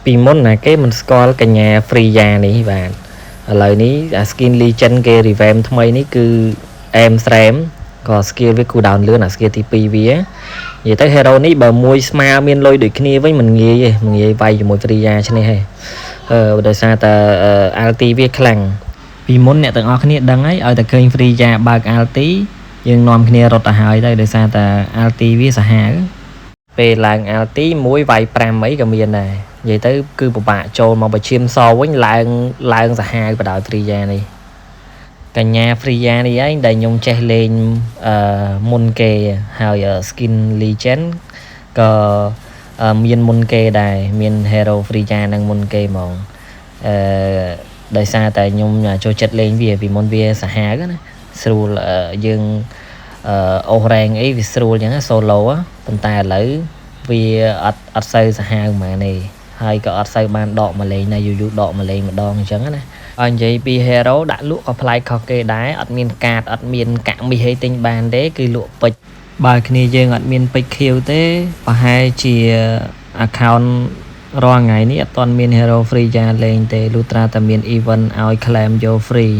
ពីមុនណាគេមិនស្គាល់កញ្ញា Freya នេះបាទឥឡូវនេះអា skin legend គេ revamp ថ្មីនេះគឺអែមស្រែមក៏ skill វា cooldown លឿនអា skill ទី2វានិយាយទៅ hero នេះបើមួយស្មើមានលុយដូចគ្នាវិញមិនងាយទេមិនងាយវាយជាមួយ Freya ឈ្នះទេដោយសារតែ ulti វាខ្លាំងពីមុនអ្នកទាំងអស់គ្នាដឹងហើយឲ្យតែឃើញ Freya បើក ulti យើងនាំគ្នារត់ទៅហើយទៅដោយសារតែ ulti វាសាហាវពេលឡើង ulti មួយវាយ5អីក៏មានដែរនិយាយទៅគឺពិបាកចូលមកបឈាមសវិញឡើងសាហាវបដោយ Freya នេះកញ្ញា Freya នេះឯងដែលខ្ញុំចេះលេងមុនគេហើយ skin legend ក៏មានមុនគេដែរមាន hero Freya នឹងមុនគេហ្មងដោយសារតែខ្ញុំចូលចិត្តលេងវាពីមុនវាសាហាវណាស្រួលយើងអូសរ៉េងអីវាស្រួលអញ្ចឹង solo ប៉ុន្តែឥឡូវវាអត់សូវសាហាវហ្មងទេហើយក៏អត់សូវបានដកមកលេងដែរយូរដកមកលេងម្ដងអញ្ចឹងណាឲ្យនិយាយពី hero ដាក់លក់ក៏ប្លែកខុសគេដែរអត់មានកាតអត់មានកាក់មីសអីទិញបានទេគឺលក់ពេជ្របើគ្នាយើងអត់មានពេជ្រខៀវទេប្រហែលជា account រាល់ថ្ងៃនេះអត់ទាន់មាន hero Freya លេងទេលុះត្រាតែមាន event ឲ្យ claim យក free